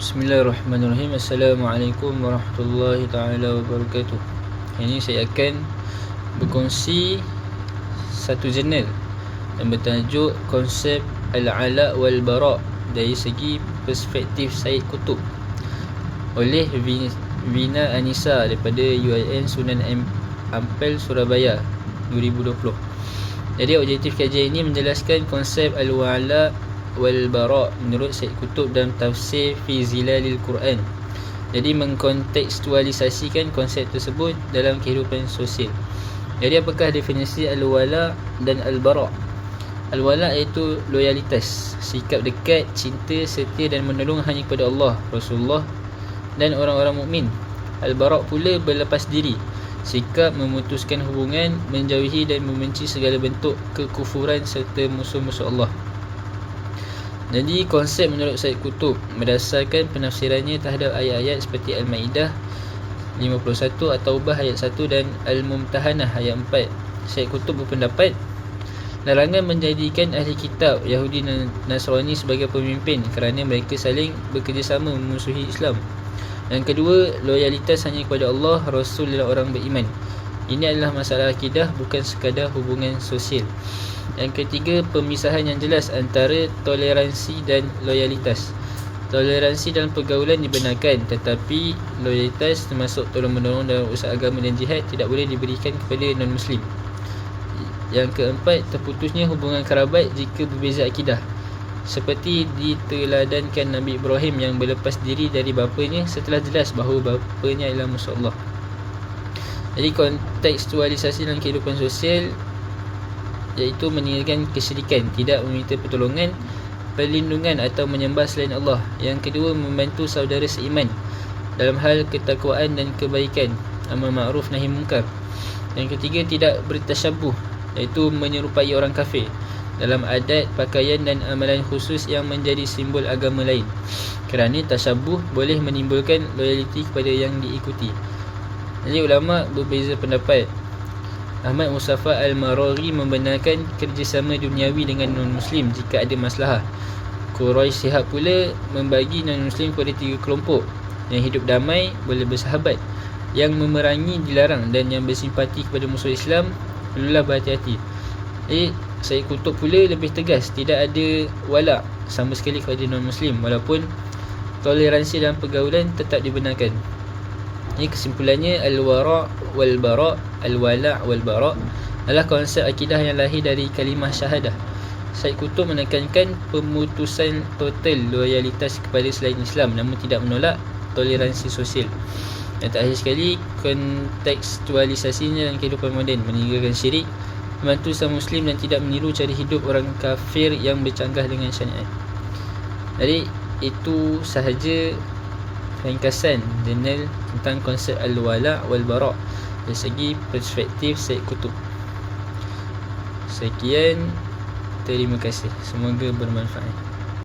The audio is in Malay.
Bismillahirrahmanirrahim. Assalamualaikum warahmatullahi ta'ala wabarakatuh. Ini saya akan berkongsi satu jurnal yang bertajuk Konsep Al-Ala' wal-Bara' dari segi perspektif Syed Qutb oleh Vina Anissa daripada UIN Sunan Ampel Surabaya 2020. Jadi objektif kajian ini menjelaskan konsep Al-Ala' wal-Bara' menurut Syed Qutb dalam tafsir fi Zilalil Quran. Jadi mengkontekstualisasikan konsep tersebut dalam kehidupan sosial. Jadi apakah definisi Al-Wala' dan Al-Bara'? Al-Wala' iaitu loyalitas, sikap dekat, cinta, setia dan menolong hanya kepada Allah, Rasulullah dan orang-orang mukmin. Al-Bara' pula berlepas diri, sikap memutuskan hubungan, menjauhi dan membenci segala bentuk kekufuran serta musuh-musuh Allah. Jadi konsep menurut Syed Qutb berdasarkan penafsirannya terhadap ayat-ayat seperti Al-Maidah 51, At-Taubah ayat 1 dan Al-Mumtahanah ayat 4. Syed Qutb berpendapat larangan menjadikan ahli kitab Yahudi dan Nasrani sebagai pemimpin kerana mereka saling bekerjasama memusuhi Islam. Yang kedua, loyalitas hanya kepada Allah, Rasul dan orang beriman. Ini adalah masalah akidah, bukan sekadar hubungan sosial. Yang ketiga, pemisahan yang jelas antara toleransi dan loyalitas. Toleransi dalam pergaulan dibenarkan, tetapi loyalitas termasuk tolong-menolong dalam usaha agama dan jihad tidak boleh diberikan kepada non-Muslim. Yang keempat, terputusnya hubungan kerabat jika berbeza akidah, seperti diteladankan Nabi Ibrahim yang berlepas diri dari bapanya setelah jelas bahawa bapanya adalah musuh Allah. Jadi kontekstualisasi dalam kehidupan sosial iaitu meninggalkan kesyirikan, tidak meminta pertolongan, perlindungan atau menyembah selain Allah. Yang kedua, membantu saudara seiman dalam hal ketakwaan dan kebaikan, amar ma'ruf nahi munkar. Yang ketiga, tidak bertasyabuh, iaitu menyerupai orang kafir dalam adat, pakaian dan amalan khusus yang menjadi simbol agama lain, kerana tasyabuh boleh menimbulkan loyaliti kepada yang diikuti. Jadi ulama berbeza pendapat. Ahmad Mustafa Al-Maraghi membenarkan kerjasama duniawi dengan non-Muslim jika ada masalah. Quraisy Shihab pula membagi non-Muslim kepada 3 kelompok: yang hidup damai, boleh bersahabat, yang memerangi dilarang, dan yang bersimpati kepada musuh Islam perlulah berhati-hati. Syed Qutb pula lebih tegas, tidak ada wala' sama sekali kepada non-Muslim walaupun toleransi dalam pergaulan tetap dibenarkan. Ini kesimpulannya, Al-Wara' wal-Bara', Al-Wala' wal-Bara' adalah konsep akidah yang lahir dari kalimah syahadah. Syed Qutb menekankan pemutusan total loyalitas kepada selain Islam, namun tidak menolak toleransi sosial. Dan terakhir sekali, kontekstualisasinya dalam kehidupan moden, meninggalkan syirik, membantu sama Muslim dan tidak meniru cara hidup orang kafir yang bercanggah dengan syariat. Jadi itu sahaja ringkasan jurnal tentang konsep Al-Wala' wal-Bara' dari segi perspektif Syed Qutb. Sekian, terima kasih, semoga bermanfaat.